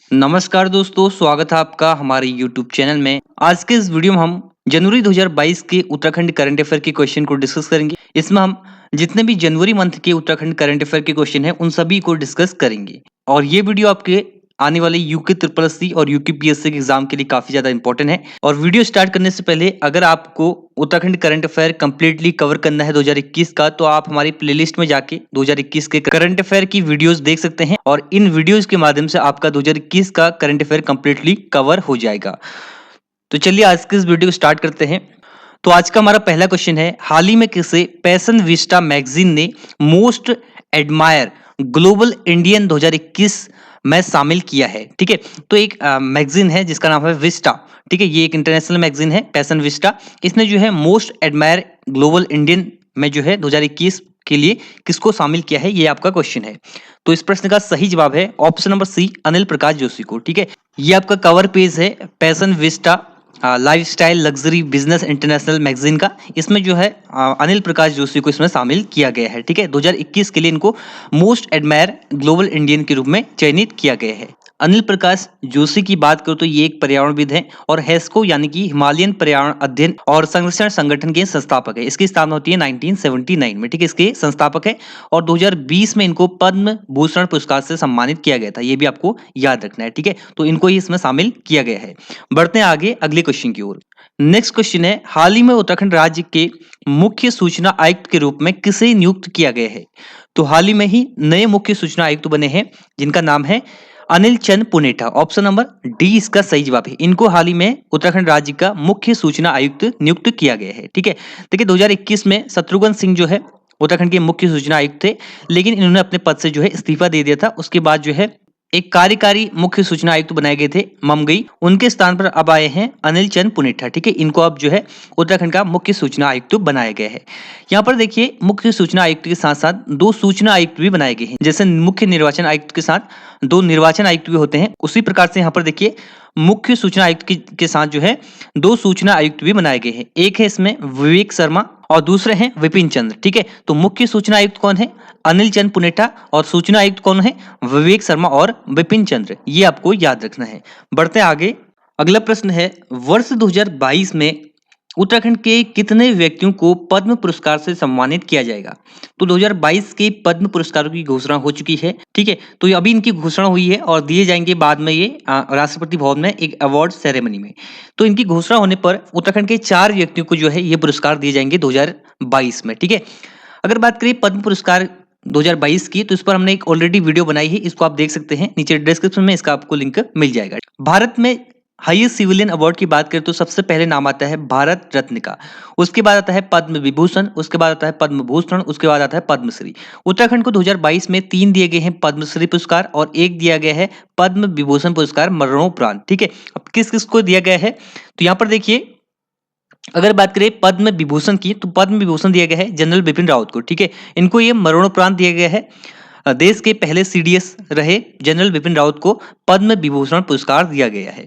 नमस्कार दोस्तों, स्वागत है आपका हमारे यूट्यूब चैनल में। आज के इस वीडियो में हम जनवरी 2022 के उत्तराखंड करंट अफेयर के क्वेश्चन को डिस्कस करेंगे। इसमें हम जितने भी जनवरी मंथ के उत्तराखंड करंट अफेयर के क्वेश्चन हैं, उन सभी को डिस्कस करेंगे। और ये वीडियो आपके आने वाले यूके ट्रिपल एस सी और यूके पीएससी के एग्जाम के लिए काफी ज्यादा इंपॉर्टेंट है। और वीडियो स्टार्ट करने से पहले अगर आपको Uttarakhand current affair completely cover करना है 2021 का, तो आप हमारी प्लेलिस्ट में जाके 2021 के करंट अफेयर की वीडियोस देख सकते हैं और इन वीडियोस के माध्यम से आपका 2021 का करंट अफेयर कंप्लीटली कवर हो जाएगा। तो चलिए आज के इस वीडियो को स्टार्ट करते हैं। तो आज का हमारा पहला क्वेश्चन है, हाल ही में किसे पैशन विस्टा मैगजीन ने मोस्ट एडमायर ग्लोबल इंडियन 2021 में शामिल किया है। ठीक है, तो एक मैगजीन है जिसका नाम है विस्टा। ठीक है, ये एक इंटरनेशनल मैगजीन है पैशन विस्टा। इसने जो है मोस्ट एडमायर ग्लोबल इंडियन में जो है 2021 के लिए किसको शामिल किया है, ये आपका क्वेश्चन है। तो इस प्रश्न का सही जवाब है option number C, Anil Prakash Joshi को। ठीक है, ये आपका कवर पेज है passion Vista lifestyle luxury business international magazine का। इसमें जो है अनिल प्रकाश जोशी को इसमें शामिल किया गया है। ठीक है, 2021 के लिए इनको मोस्ट एडमायर ग्लोबल इंडियन के रूप में चयनित किया गया है। अनिल प्रकाश जोशी की बात करो तो ये एक पर्यावरणविद है और हेस्को यानी कि हिमालयन पर्यावरण अध्ययन और संरक्षण संगठन के संस्थापक है। इसकी स्थापना होती है 1979 में। ठीक है, इसके संस्थापक है और 2020 में इनको पद्म भूषण पुरस्कार से सम्मानित किया गया था। ये भी आपको याद रखना है। ठीक है, तो इनको ही इसमें शामिल किया गया है। बढ़ते हैं आगे अगले क्वेश्चन की ओर। नेक्स्ट क्वेश्चन है, हाल ही में उत्तराखंड राज्य के मुख्य सूचना आयुक्त के रूप में किसे नियुक्त किया गया है? तो हाल ही में ही नए मुख्य सूचना आयुक्त बने हैं जिनका नाम है अनिल चंद पुनेठा। ऑप्शन नंबर डी इसका सही जवाब है। इनको हाल ही में उत्तराखंड राज्य का मुख्य सूचना आयुक्त नियुक्त किया गया है। ठीक है, देखिए 2021 में शत्रुघ्न सिंह जो है उत्तराखंड के मुख्य सूचना आयुक्त थे, लेकिन इन्होंने अपने पद से जो है इस्तीफा दे दिया था। उसके बाद जो है एक कार्यकारी मुख्य सूचना आयुक्त बनाए गए थे ममगई, उनके स्थान पर अब आए हैं अनिल चंद पुनेठा। ठीक है, इनको अब जो है उत्तराखंड का मुख्य सूचना आयुक्त बनाया गया है। यहाँ पर देखिए मुख्य सूचना आयुक्त के साथ साथ दो सूचना आयुक्त भी बनाए गए हैं। जैसे मुख्य निर्वाचन आयुक्त के साथ दो निर्वाचन आयुक्त भी होते हैं, उसी प्रकार से यहाँ पर देखिए मुख्य सूचना आयुक्त के साथ जो है दो सूचना आयुक्त भी बनाए गए हैं। एक है इसमें विवेक शर्मा और दूसरे हैं विपिन चंद्र। ठीक है, तो मुख्य सूचना आयुक्त कौन है? अनिल चंद पुनेठा और सूचना आयुक्त कौन है? विवेक शर्मा और विपिन चंद्र। ये आपको याद रखना है। बढ़ते आगे, अगला प्रश्न है, वर्ष 2022 में उत्तराखंड के कितने व्यक्तियों को पद्म पुरस्कार से सम्मानित किया जाएगा? तो 2022 के पद्म पुरस्कारों की घोषणा हो चुकी है। ठीक है, तो अभी इनकी घोषणा हुई है और दिए जाएंगे बाद में ये राष्ट्रपति भवन में एक अवार्ड सेरेमनी में। तो इनकी घोषणा होने पर उत्तराखंड के 4 व्यक्तियों को जो है ये पुरस्कार दिए जाएंगे 2022 में। ठीक है, अगर बात करें पद्म पुरस्कार 2022 की, तो इस पर हमने एक ऑलरेडी वीडियो बनाई है, इसको आप देख सकते हैं, नीचे डिस्क्रिप्शन में इसका आपको लिंक मिल जाएगा। भारत में हाईएस्ट सिविलियन अवार्ड की बात करें तो सबसे पहले नाम आता है भारत रत्न का, उसके बाद आता है पद्म विभूषण, उसके बाद आता है पद्म भूषण, उसके बाद आता है पद्मश्री। उत्तराखंड को 2022 में 3 दिए गए हैं पद्मश्री पुरस्कार और एक दिया गया है पद्म विभूषण पुरस्कार मरणोपरांत। ठीक है, अब किस किस को दिया गया है, तो यहाँ पर देखिए अगर बात करें पद्म विभूषण की, तो पद्म विभूषण दिया गया है जनरल बिपिन रावत को। ठीक है, इनको ये मरणोपरांत दिया गया है। देश के पहले सीडीएस रहे जनरल बिपिन रावत को पद्म विभूषण पुरस्कार दिया गया है।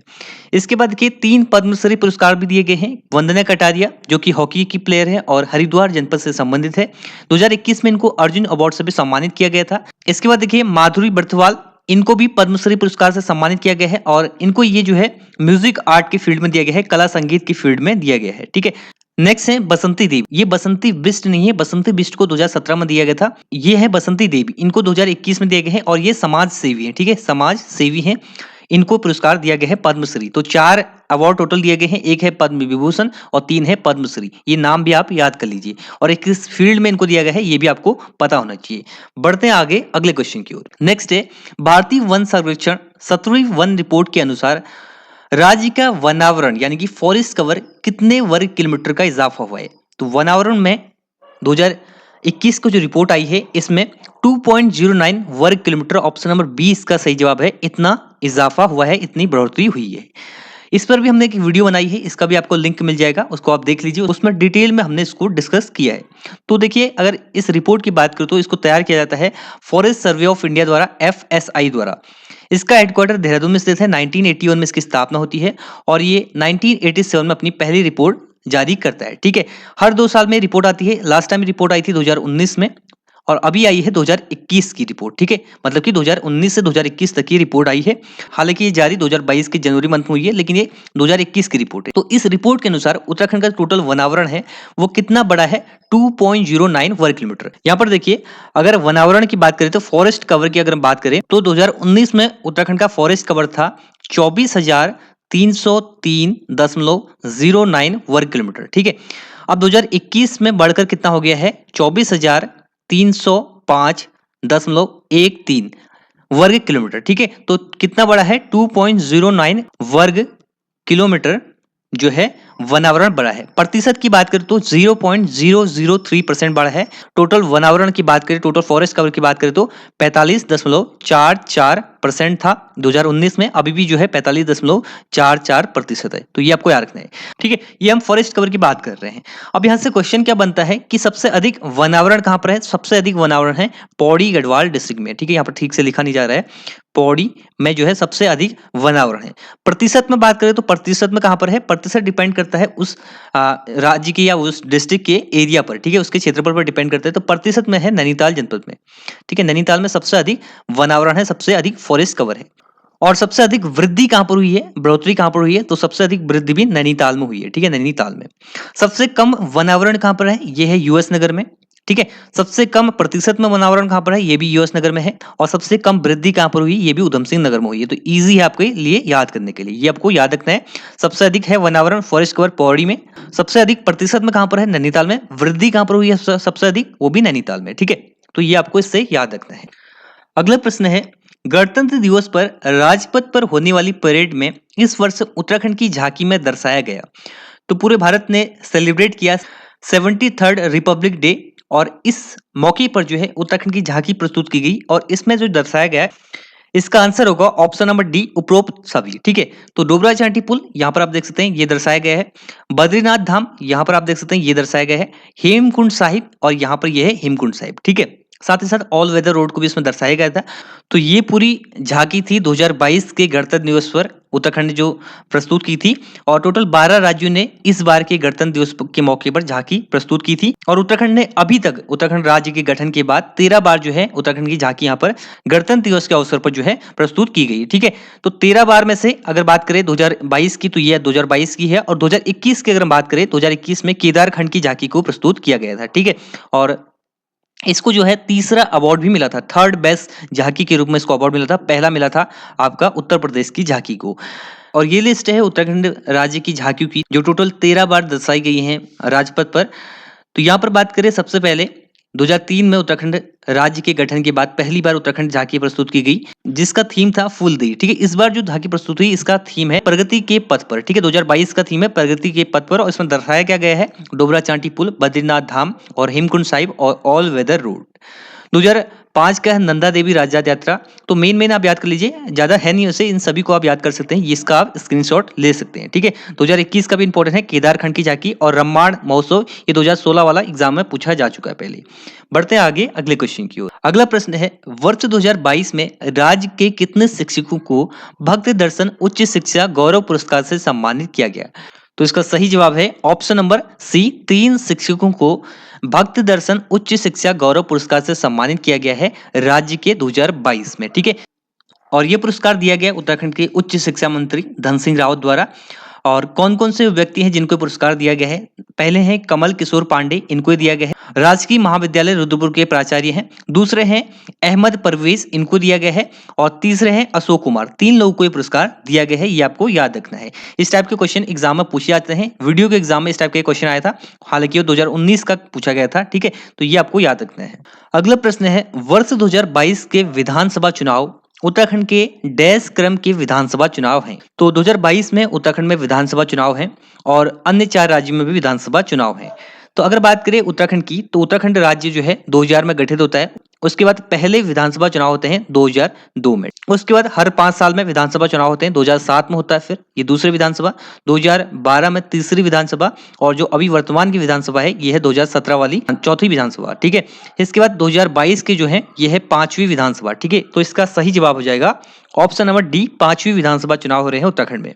इसके बाद देखिए 3 पद्मश्री पुरस्कार भी दिए गए हैं। वंदना कटारिया जो कि हॉकी की प्लेयर है और हरिद्वार जनपद से संबंधित है, 2021 में इनको अर्जुन अवार्ड से भी सम्मानित किया गया था। इसके बाद देखिए माधुरी बर्थवाल, इनको भी पद्मश्री पुरस्कार से सम्मानित किया गया है और इनको ये जो है म्यूजिक आर्ट की फील्ड में दिया गया है, कला संगीत की फील्ड में दिया गया है। ठीक है, नेक्स्ट है बसंती देवी। ये बसंती बिष्ट नहीं है, बसंती बिष्ट को 2017 में दिया गया था। ये है बसंती देवी, इनको 2021 में दिया गया है और ये समाज सेवी है। ठीक है, समाज सेवी है, इनको पुरस्कार दिया गया है पद्मश्री। तो 4 अवार्ड टोटल दिए गए हैं, एक है पद्म विभूषण और 3 है पद्मश्री। ये नाम भी आप याद कर लीजिए और एक किस फील्ड में इनको दिया गया है ये भी आपको पता होना चाहिए। बढ़ते हैं आगे अगले क्वेश्चन की ओर। नेक्स्ट है, भारतीय वन सर्वेक्षण 17वीं वन रिपोर्ट के अनुसार राज्य का वनावरण यानी कि फॉरेस्ट कवर कितने वर्ग किलोमीटर का इजाफा हुआ है? तो वनावरण में 2021 को जो रिपोर्ट आई है इसमें 2.09 वर्ग किलोमीटर, ऑप्शन नंबर 20 का सही जवाब है। इतना इजाफा हुआ है, इतनी बढ़ोतरी हुई है। इस पर भी हमने एक वीडियो बनाई है, इसका भी आपको लिंक मिल जाएगा, उसको आप देख लीजिए। उसमें डिटेल में हमने इसको डिस्कस किया है। तो देखिए अगर इस रिपोर्ट की बात करूं तो इसको तैयार किया जाता है फॉरेस्ट सर्वे ऑफ इंडिया द्वारा, FSI द्वारा। इसका हेडक्वार्टर देहरादून में स्थित है। 1981 में इसकी स्थापना होती है और ये 1987 में अपनी पहली रिपोर्ट जारी करता है। ठीक है, हर 2 साल में रिपोर्ट आती है। लास्ट टाइम रिपोर्ट आई थी 2019 में और अभी आई है 2021 की रिपोर्ट, ठीक है, मतलब कि 2019 से 2021 तक की रिपोर्ट आई है। हालांकि ये जारी 2022 के जनवरी मंथ में हुई है, लेकिन ये 2021 की रिपोर्ट है। तो इस रिपोर्ट के अनुसार उत्तराखंड का टोटल वनावरण है वो कितना बड़ा है, 2.09 वर्ग किलोमीटर। यहाँ पर देखिए, अगर वनावरण की बात करें तो फॉरेस्ट कवर की अगर हम बात करें तो 2019 में उत्तराखंड का फॉरेस्ट कवर था 24,303.09 वर्ग किलोमीटर, ठीक है। अब 2021 में बढ़कर कितना हो गया है, 24,305.13 वर्ग किलोमीटर, ठीक है। तो कितना बड़ा है, 2.09 वर्ग किलोमीटर जो है वनावरण बड़ा है। प्रतिशत की बात करें तो 0.003% बड़ा है। टोटल वनावरण की बात करें, टोटल फॉरेस्ट कवर की बात करें तो 45.44% था 2019 में, अभी भी जो है 45.44% है। तो ये आपको याद रखना है, ठीक है। ये हम फॉरेस्ट कवर की बात कर रहे हैं। अब यहाँ से क्वेश्चन क्या बनता है कि सबसे अधिक वनावरण कहां पर है, सबसे अधिक वनावरण है पौड़ी गढ़वाल डिस्ट्रिक्ट में, ठीक है। यहाँ पर ठीक से लिखा नहीं जा रहा है, पौड़ी में जो है सबसे अधिक वनावरण है। प्रतिशत में बात करें तो प्रतिशत में कहां पर है, प्रतिशत डिपेंड करता है उस राज्य के या उस डिस्ट्रिक्ट के एरिया पर, ठीक है, उसके क्षेत्रफल पर डिपेंड करता है। तो प्रतिशत में है नैनीताल जनपद में, ठीक है। नैनीताल में सबसे अधिक वनावरण है, सबसे अधिक फॉरेस्ट कवर है। और सबसे अधिक वृद्धि कहां पर हुई है, बढ़ोतरी कहां पर हुई है, तो सबसे अधिक वृद्धि भी नैनीताल में हुई है, ठीक है, नैनीताल में। सबसे कम वनावरण कहां पर है, यह है यूएस नगर में, ठीक है। सबसे कम प्रतिशत में वनावरण कहां पर है, ये भी यूएस नगर में है। और सबसे कम वृद्धि कहां पर हुई, ये भी उधम सिंह नगर में हुई है। तो इजी है आपके लिए याद करने के लिए, ये आपको याद रखना है। सबसे अधिक है वनावरण फॉरेस्ट कवर पौड़ी में, सबसे अधिक प्रतिशत में कहां पर है, नैनीताल में। वृद्धि कहां पर हुई है सबसे अधिक, वो भी नैनीताल में, ठीक है। तो ये आपको इससे याद रखना है। अगला प्रश्न है, गणतंत्र दिवस पर राजपथ पर होने वाली परेड में इस वर्ष उत्तराखंड की झांकी में दर्शाया गया। तो पूरे भारत ने सेलिब्रेट किया 73rd रिपब्लिक डे, और इस मौके पर जो है उत्तराखंड की झांकी प्रस्तुत की गई, और इसमें जो दर्शाया गया है, इसका आंसर होगा ऑप्शन नंबर डी, उपरोक्त सभी, ठीक है। तो डोबरा चांठी पुल यहाँ पर आप देख सकते हैं, ये दर्शाया गया है। बद्रीनाथ धाम यहाँ पर आप देख सकते हैं, ये दर्शाया गया है। हेमकुंड साहिब, और यहाँ पर यह है हेमकुंड साहिब, ठीक है। साथ ही साथ ऑल वेदर रोड को भी इसमें दर्शाया गया था। तो ये पूरी झांकी थी 2022 के गणतंत्र दिवस पर उत्तराखंड जो प्रस्तुत की थी। और टोटल 12 राज्यों ने इस बार के गणतंत्र दिवस के मौके पर झांकी प्रस्तुत की थी। और उत्तराखंड ने अभी तक, उत्तराखंड राज्य के गठन के बाद 13 बार जो है उत्तराखंड की झांकी यहाँ पर गणतंत्र दिवस के अवसर पर जो है प्रस्तुत की गई, ठीक है। तो 13 बार में से अगर बात करें 2022 की, तो ये 2022 की है। और 2021 की अगर बात करें, 2021 में केदारखंड की झांकी को प्रस्तुत किया गया था, ठीक है। और इसको जो है तीसरा अवार्ड भी मिला था, थर्ड बेस्ट झांकी के रूप में इसको अवार्ड मिला था। पहला मिला था आपका उत्तर प्रदेश की झांकी को। और ये लिस्ट है उत्तराखंड राज्य की झांकियों की, जो टोटल 13 बार दर्शाई गई हैं राजपथ पर। तो यहाँ पर बात करें, सबसे पहले 2003 में उत्तराखंड राज्य के गठन के बाद पहली बार उत्तराखंड झांकी प्रस्तुत की गई, जिसका थीम था फूलदेई, ठीक है। इस बार जो झांकी प्रस्तुत हुई, इसका थीम है प्रगति के पथ पर, ठीक है। 2022 का थीम है प्रगति के पथ पर, और इसमें दर्शाया क्या गया है, डोबरा चांठी पुल, बद्रीनाथ धाम और हेमकुंड साहिब और ऑल वेदर रोड। 2005 का है नंदा देवी राजजात यात्रा। तो मेन आप याद कर लीजिए, ज्यादा है नहीं वैसे, इन सभी को आप याद कर सकते हैं, इसका आप स्क्रीनशॉट ले सकते हैं, ठीक है। 2021 का भी इंपॉर्टेंट है, केदारखंड की झांकी और रम्माण महोत्सव, ये 2016 वाला एग्जाम में पूछा जा चुका है पहले। बढ़ते हैं आगे अगले क्वेश्चन की ओर। अगला प्रश्न है, वर्ष 2022 में राज्य के कितने शिक्षकों को भक्त दर्शन उच्च शिक्षा गौरव पुरस्कार से सम्मानित किया गया। तो इसका सही जवाब है ऑप्शन नंबर सी, 3 शिक्षकों को भक्त दर्शन उच्च शिक्षा गौरव पुरस्कार से सम्मानित किया गया है राज्य के 2022 में, ठीक है। और यह पुरस्कार दिया गया उत्तराखंड के उच्च शिक्षा मंत्री धन सिंह रावत द्वारा। और कौन कौन से व्यक्ति हैं जिनको पुरस्कार दिया गया है, पहले हैं कमल किशोर पांडे, इनको दिया गया है। राजकीय महाविद्यालय रुद्रपुर के प्राचार्य हैं। दूसरे हैं अहमद परवेज, इनको दिया गया है। और तीसरे हैं अशोक कुमार। 3 लोगों को ये पुरस्कार दिया गया है, ये आपको याद रखना है। इस टाइप के क्वेश्चन एग्जाम में पूछे जाते हैं, वीडियो के एग्जाम में इस टाइप का क्वेश्चन आया था, हालांकि वो 2019 का पूछा गया था, ठीक है। तो ये आपको याद रखना है। अगला प्रश्न है, वर्ष 2022 के विधानसभा चुनाव उत्तराखंड के डैश क्रम के विधानसभा चुनाव हैं। तो 2022 में उत्तराखंड में विधानसभा चुनाव हैं, और अन्य 4 राज्यों में भी विधानसभा चुनाव हैं। तो अगर बात करें उत्तराखंड की, तो उत्तराखंड राज्य जो है 2000 में गठित होता है। उसके बाद पहले विधानसभा चुनाव होते हैं 2002 में। उसके बाद हर 5 साल में विधानसभा चुनाव होते हैं। 2007 में होता है फिर ये दूसरी विधानसभा, 2012 में तीसरी विधानसभा, और जो अभी वर्तमान की विधानसभा है ये है 2017 वाली चौथी विधानसभा, ठीक है। इसके बाद 2022 के जो है ये है 5वीं विधानसभा, ठीक है। तो इसका सही जवाब हो जाएगा ऑप्शन नंबर डी, 5वीं विधानसभा चुनाव हो रहे हैं उत्तराखंड में।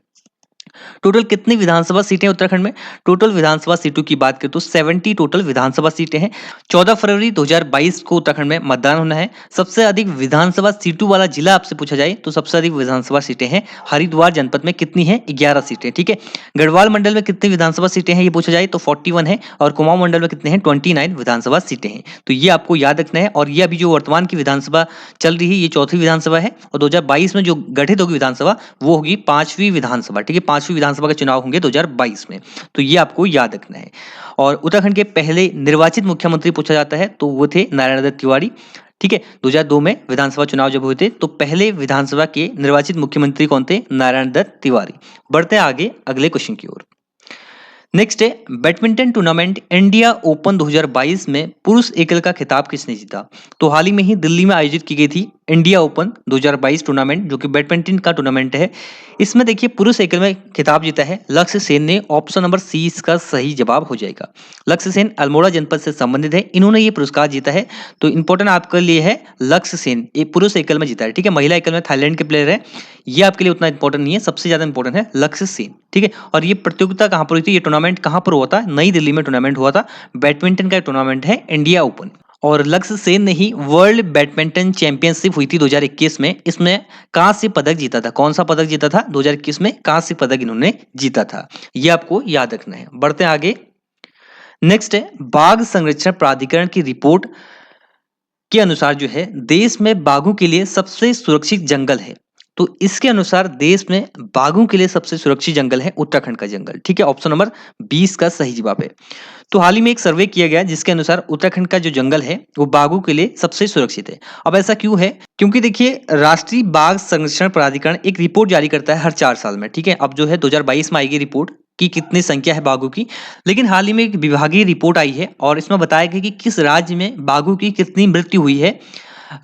टोटल कितनी विधानसभा सीटें उत्तराखंड में? टोटल विधानसभा सीटों की बात करें तो 70 टोटल विधानसभा सीटें हैं। 14 फरवरी 2022 को उत्तराखंड में मतदान होना है। सबसे अधिक विधानसभा सीटों वाला जिला आपसे पूछा जाए तो सबसे अधिक विधानसभा सीटें हैं हरिद्वार जनपद में। कितनी है? 11 सीटें। ठीक है। गढ़वाल मंडल में कितनी विधानसभा सीटें हैं ये पूछा जाए तो 41 है। और कुमाऊं मंडल में कितने हैं? 29 विधानसभा सीटें हैं। तो ये आपको याद रखना है। और ये अभी जो वर्तमान की विधानसभा चल रही है ये चौथी विधानसभा है और 2022 में जो गठित होगी विधानसभा वो होगी 5वीं विधानसभा। ठीक है। 5वीं विधानसभा के चुनाव होंगे 2022 में। तो ये आपको याद रखना है। और उत्तराखंड के पहले निर्वाचित मुख्यमंत्री पूछा जाता है तो वो थे नारायण दत्त तिवारी। ठीक है। 2002 में विधानसभा चुनाव जब हुए थे तो पहले विधानसभा के निर्वाचित मुख्यमंत्री कौन थे? नारायण दत्त तिवारी। बढ़ते हैं आगे अगले क्वेश्चन की ओर। नेक्स्ट है बैडमिंटन टूर्नामेंट इंडिया ओपन 2022 में पुरुष एकल का खिताब किसने जीता? तो हाल ही में ही दिल्ली में आयोजित की गई थी इंडिया ओपन 2022 टूर्नामेंट जो कि बैडमिंटन का टूर्नामेंट है। इसमें देखिए पुरुष एकल में खिताब जीता है लक्ष्य सेन ने। ऑप्शन नंबर सी इसका सही जवाब हो जाएगा। लक्ष्य सेन अल्मोड़ा जनपद से संबंधित है, इन्होंने ये पुरस्कार जीता है। तो इंपॉर्टेंट आपके लिए है लक्ष्य सेन, ये पुरुष एकल में जीता है। ठीक है। महिला एकल में थाईलैंड के प्लेयर है, ये आपके लिए उतना इंपॉर्टेंट नहीं है। सबसे ज्यादा इंपॉर्टेंट है लक्ष्य सेन। ठीक है। और ये प्रतियोगिता कहां पर हुई थी? ये टूर्नामेंट कहां पर हुआ था? नई दिल्ली में टूर्नामेंट हुआ था। बैडमिंटन का टूर्नामेंट है इंडिया ओपन। और लक्ष्य सेन ने ही वर्ल्ड बैडमिंटन चैंपियनशिप हुई थी 2021 में, इसमें कांस्य पदक जीता था। कौन सा पदक जीता था? 2021 में कांस्य पदक इन्होंने जीता था। ये आपको याद रखना है। बढ़ते हैं आगे। नेक्स्ट है बाघ संरक्षण प्राधिकरण की रिपोर्ट के अनुसार जो है देश में बाघों के लिए सबसे सुरक्षित जंगल है। तो इसके अनुसार देश में बाघों के लिए सबसे सुरक्षित जंगल है उत्तराखंड का जंगल। ठीक है। ऑप्शन नंबर 20 का सही जवाब है। तो हाल ही में एक सर्वे किया गया जिसके अनुसार उत्तराखंड का जो जंगल है वो बाघों के लिए सबसे सुरक्षित है। अब ऐसा क्यों है? क्योंकि देखिए राष्ट्रीय बाघ संरक्षण प्राधिकरण एक रिपोर्ट जारी करता है हर 4 साल में। ठीक है। अब जो है 2022 में आएगी रिपोर्ट की कितनी संख्या है बाघों की। लेकिन हाल ही में एक विभागीय रिपोर्ट आई है और इसमें बताया गया कि किस राज्य में बाघों की कितनी मृत्यु हुई है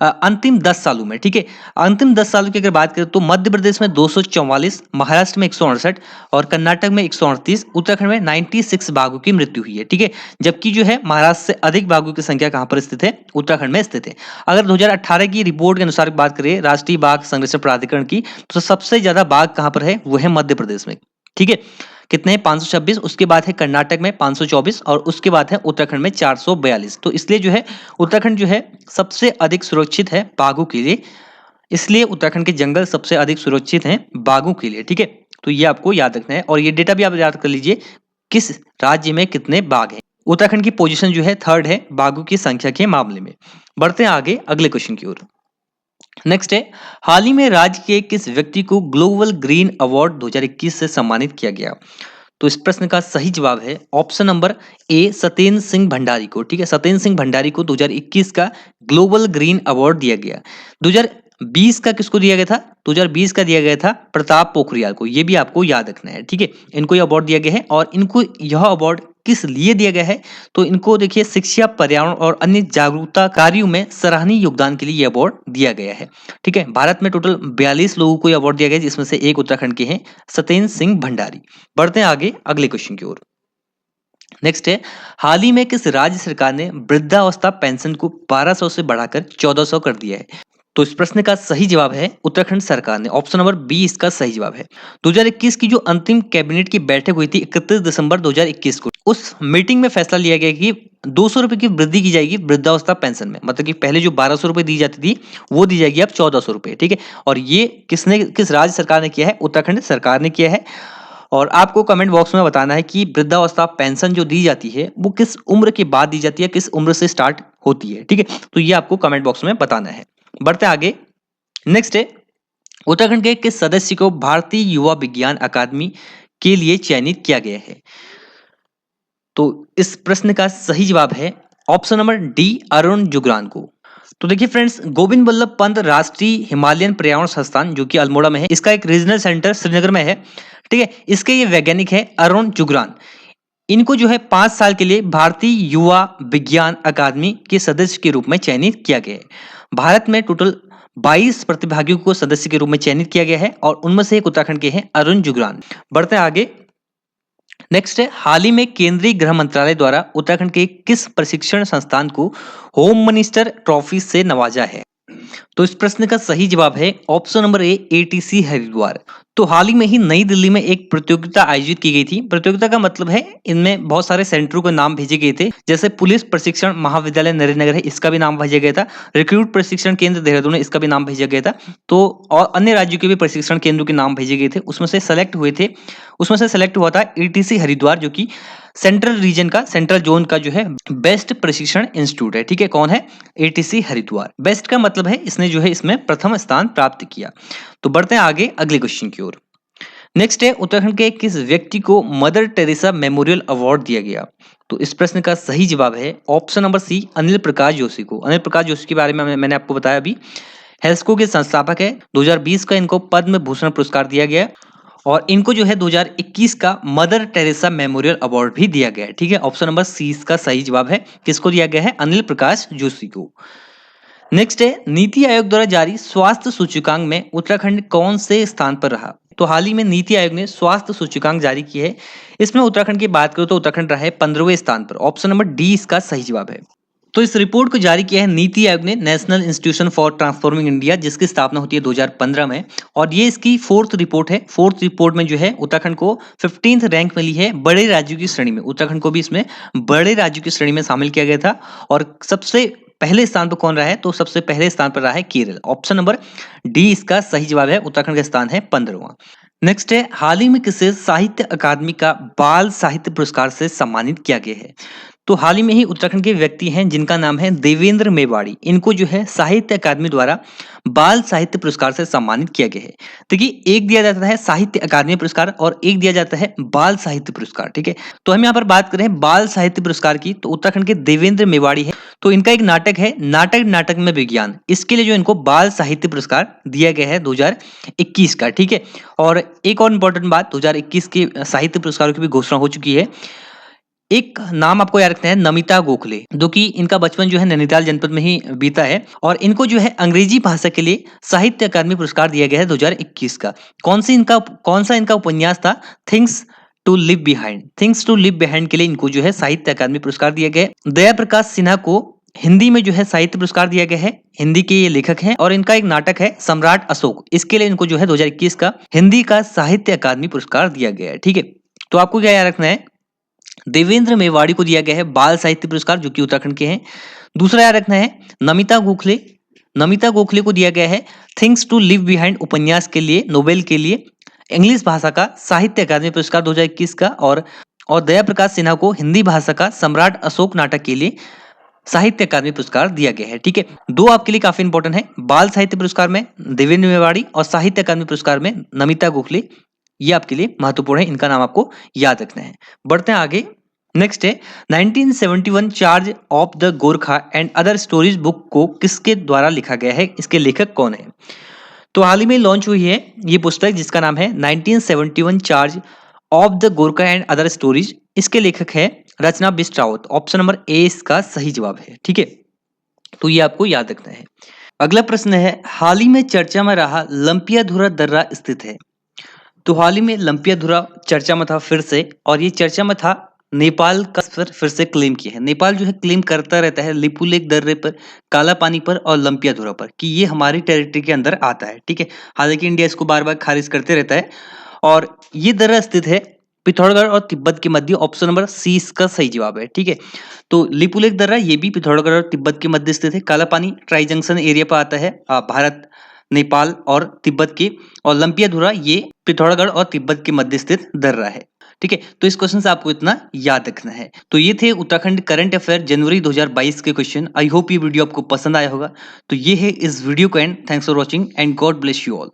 अंतिम 10 सालों में। ठीक है। अंतिम 10 सालों की अगर बात करें तो मध्य प्रदेश में 244, महाराष्ट्र में 168 और कर्नाटक में 138, उत्तराखंड में 96 बाघों की मृत्यु हुई है। ठीक है। जबकि जो है महाराष्ट्र से अधिक बाघों की संख्या कहां पर स्थित है? उत्तराखंड में स्थित है। अगर 2018 की रिपोर्ट के अनुसार बात करें राष्ट्रीय बाघ संरक्षण प्राधिकरण की तो सबसे ज्यादा बाघ कहां पर है? वो है मध्य प्रदेश में। ठीक है। कितने? 526, उसके बाद है कर्नाटक में 524 और उसके बाद है उत्तराखंड में 442। तो इसलिए जो है उत्तराखंड जो है सबसे अधिक सुरक्षित है बाघों के लिए, इसलिए उत्तराखंड के जंगल सबसे अधिक सुरक्षित हैं बाघों के लिए। ठीक है। तो ये आपको याद रखना है और ये डेटा भी आप याद कर लीजिए किस राज्य में कितने बाघ हैं। उत्तराखंड की पोजीशन जो है 3rd है बाघों की संख्या के मामले में। बढ़ते हैं आगे अगले क्वेश्चन की ओर। नेक्स्ट है हाल ही में राज्य के किस व्यक्ति को ग्लोबल ग्रीन अवार्ड 2021 से सम्मानित किया गया? तो इस प्रश्न का सही जवाब है ऑप्शन नंबर ए सत्येंद्र सिंह भंडारी को। ठीक है। सत्येंद्र सिंह भंडारी को 2021 का ग्लोबल ग्रीन अवार्ड दिया गया। 2020 का किसको दिया गया था? 2020 का दिया गया था प्रताप पोखरियाल को। ये भी आपको याद रखना है। ठीक है। इनको ये अवार्ड दिया गया है और इनको यह अवार्ड किस लिए दिया गया है? तो इनको देखिए शिक्षा, पर्यावरण और अन्य जागरूकता कार्यों में सराहनीय योगदान के लिए यह अवार्ड दिया गया है। ठीक है। भारत में टोटल 42 लोगों को यह अवार्ड दिया गया जिसमें से एक उत्तराखंड के हैं सत्येंद्र सिंह भंडारी। बढ़ते हैं आगे अगले क्वेश्चन की ओर। नेक्स्ट है हाल ही में किस राज्य सरकार ने वृद्धावस्था पेंशन को 1200 से बढ़ाकर 1400 कर दिया है? तो इस प्रश्न का सही जवाब है उत्तराखंड सरकार ने। ऑप्शन नंबर बी इसका सही जवाब है। 2021 की जो अंतिम कैबिनेट की बैठक हुई थी 31 दिसंबर 2021 को, उस मीटिंग में फैसला लिया गया कि 200 रुपए की वृद्धि की जाएगी वृद्धावस्था पेंशन में। मतलब कि पहले जो 1200 रुपए दी जाती थी वो दी जाएगी अब 1400 रुपए। ठीक है। और ये किस राज्य सरकार ने किया है? उत्तराखंड सरकार ने किया है। और आपको कमेंट बॉक्स में बताना है कि वृद्धावस्था पेंशन जो दी जाती है वो किस उम्र के बाद दी जाती है, किस उम्र से स्टार्ट होती है। ठीक है। तो ये आपको कमेंट बॉक्स में बताना है। बढ़ते आगे। नेक्स्ट है उत्तराखंड के किस सदस्य को भारतीय युवा विज्ञान अकादमी के लिए चयनित किया गया है? तो इस प्रश्न का सही जवाब है option number D Arun Jugran को। तो देखिए फ्रेंड्स गोविंद बल्लभ पंत राष्ट्रीय हिमालयन पर्यावरण संस्थान जो कि अल्मोड़ा में है, इसका एक रीजनल सेंटर श्रीनगर में है। ठीक है। इसके ये वैज्ञानिक है अरुण जुगरान। इनको जो है 5 साल के लिए भारतीय युवा विज्ञान अकादमी के सदस्य के रूप में चयनित किया गया है। भारत में टोटल 22 प्रतिभागियों को सदस्य के रूप में चयनित किया गया है और उनमें से एक उत्तराखंड के हैं अरुण जुगरान। बढ़ते हैं आगे। नेक्स्ट है हाल ही में केंद्रीय गृह मंत्रालय द्वारा उत्तराखंड के किस प्रशिक्षण संस्थान को होम मिनिस्टर ट्रॉफी से नवाजा है? तो इस प्रश्न का सही जवाब है option number A, ATC Haridwar. तो हाल ही में ही नई दिल्ली में एक प्रतियोगिता आयोजित की गई थी। प्रतियोगिता का मतलब है इनमें बहुत सारे सेंटरों के नाम भेजे गए थे, जैसे पुलिस प्रशिक्षण महाविद्यालय नरेंद्र है, इसका भी नाम भेजा गया था। रिक्रूट प्रशिक्षण केंद्र देहरादून है, इसका भी नाम भेजा गया था। तो और अन्य राज्यों के भी प्रशिक्षण केंद्रों के नाम भेजे गए थे, उसमें से सेलेक्ट हुआ था एटीसी हरिद्वार, जो कि सेंट्रल जोन का जो है बेस्ट प्रशिक्षण इंस्टीट्यूट है। ठीक है, कौन है? एटीसी हरिद्वार। बेस्ट का मतलब है इसने जो है इसमें प्रथम स्थान प्राप्त किया। तो बढ़ते हैं आगे अगले क्वेश्चन की ओर। नेक्स्ट है, उत्तराखंड के किस व्यक्ति को मदर टेरेसा मेमोरियल अवार्ड दिया गया? तो इस प्रश्न का सही जवाब है option number C, Anil Prakash Joshi को। अनिल प्रकाश जोशी के बारे में मैंने आपको बताया अभी। हेल्सको के संस्थापक है। 2020 का इनको पद्म भूषण पुरस्कार दिया गया और इनको जो है 2021 का मदर टेरेसा मेमोरियल अवार्ड भी दिया गया है। ठीक है, ऑप्शन नंबर सी इसका सही जवाब है। किसको दिया गया है? अनिल प्रकाश जोशी को। नेक्स्ट है, नीति आयोग द्वारा जारी स्वास्थ्य सूचकांक में उत्तराखंड कौन से स्थान पर रहा? तो हाल ही में नीति आयोग ने स्वास्थ्य सूचकांक जारी की है। इसमें उत्तराखंड की बात करूं तो उत्तराखंड रहा है 15वें स्थान पर। ऑप्शन नंबर डी इसका सही जवाब है। तो इस रिपोर्ट को जारी किया है नीति आयोग ने, national institution for transforming India, जिसकी स्थापना होती है 2015 में, और ये इसकी फोर्थ रिपोर्ट है। फोर्थ रिपोर्ट में जो है उत्तराखंड को 15th रैंक मिली है बड़े राज्यों की श्रेणी में। उत्तराखंड को भी इसमें बड़े राज्यों की श्रेणी में शामिल किया गया था। और सबसे पहले स्थान पर कौन रहा है? तो सबसे पहले स्थान पर रहा है केरल। ऑप्शन नंबर डी इसका सही जवाब है। उत्तराखंड का स्थान है 15वां। नेक्स्ट है, हाल ही में किसे साहित्य अकादमी का बाल साहित्य पुरस्कार से सम्मानित किया गया है? तो हाल ही में ही उत्तराखंड के व्यक्ति हैं जिनका नाम है देवेंद्र मेवाड़ी। इनको जो है साहित्य अकादमी द्वारा बाल साहित्य पुरस्कार से सम्मानित किया गया है। देखिए, एक दिया जाता है साहित्य अकादमी पुरस्कार और एक दिया जाता है बाल साहित्य पुरस्कार। ठीक है, तो हम यहाँ पर बात करें बाल साहित्य पुरस्कार की, तो उत्तराखंड के देवेंद्र मेवाड़ी है। तो इनका एक नाटक है नाटक में विज्ञान, इसके लिए जो इनको बाल साहित्य पुरस्कार दिया गया है 2021 का। ठीक है, और एक और इम्पोर्टेंट बात, 2021 के साहित्य पुरस्कारों की भी घोषणा हो चुकी है। एक नाम आपको याद रखना है, नमिता गोखले, जो कि इनका बचपन जो है नैनीताल जनपद में ही बीता है और इनको जो है अंग्रेजी भाषा के लिए साहित्य अकादमी पुरस्कार दिया गया है 2021 का। कौन सा इनका उपन्यास था? थिंग्स टू लिव बिहाइंड के लिए इनको जो है साहित्य अकादमी पुरस्कार दिया गया है। दया प्रकाश सिन्हा को हिंदी में जो है साहित्य पुरस्कार दिया गया है। हिंदी के ये लेखक हैं और इनका एक नाटक है सम्राट अशोक, इसके लिए इनको जो है 2021 का हिंदी का साहित्य अकादमी पुरस्कार दिया गया है। ठीक है, तो आपको क्या याद रखना है? देवेंद्र मेवाड़ी को दिया गया है बाल साहित्य पुरस्कार, जो कि उत्तराखंड के हैं। दूसरा याद रखना है, नमिता गोखले को दिया गया है थिंग्स टू लिव बिहाइंड उपन्यास के लिए, नोवेल के लिए इंग्लिश भाषा का साहित्य अकादमी पुरस्कार 2021 का। और दया प्रकाश सिन्हा को हिंदी भाषा का सम्राट अशोक नाटक के लिए साहित्य अकादमी पुरस्कार दिया गया है। ठीक है, दो आपके लिए काफी इंपॉर्टेंट है, बाल साहित्य पुरस्कार में देवेंद्र मेवाड़ी और साहित्य अकादमी पुरस्कार में नमिता गोखले। ये आपके लिए महत्वपूर्ण है, इनका नाम आपको याद रखना है। बढ़ते हैं आगे। नेक्स्ट है, 1971 charge of the Gorkha and other stories book को किसके द्वारा लिखा गया है? इसके लेखक कौन है? तो हाल ही में लॉन्च हुई है ये पुस्तक, जिसका नाम है 1971 charge of the Gorkha and other stories. इसके लेखक है Rachna Bisht Rawat. Option number A इसका सही जवाब है। ठीक है, तो ये आपको याद रखना है। अगला प्रश्न है, हाल ही में चर्चा में रहा लंपियाधुरा दर्रा स्थित है? तो हाल ही में लंपियाधुरा चर्चा में था फिर से, और ये चर्चा में था नेपाल का फिर से क्लेम किया है। नेपाल जो है क्लेम करता रहता है लिपुलेख दर्रे पर, काला पानी पर और लंपियाधुरा पर कि ये हमारी टेरिटरी के अंदर आता है। ठीक है, हालांकि इंडिया इसको बार बार खारिज करते रहता है। और ये दर्रा स्थित है पिथौरागढ़ और तिब्बत के मध्य। ऑप्शन नंबर सी इसका सही जवाब है। ठीक है, तो लिपुलेख दर्रा ये भी पिथौरागढ़ और तिब्बत के मध्य स्थित है। काला पानी ट्राई जंक्शन एरिया पर आता है भारत, नेपाल और तिब्बत की। और लंपियाधुरा ये पिथौरागढ़ और तिब्बत के मध्य स्थित दर्रा है। ठीक है, तो इस क्वेश्चन से आपको इतना याद रखना है। तो ये थे उत्तराखंड करंट अफेयर जनवरी 2022 के क्वेश्चन। आई होप ये वीडियो आपको पसंद आया होगा। तो ये है इस वीडियो का and. Thanks for watching and God bless you all.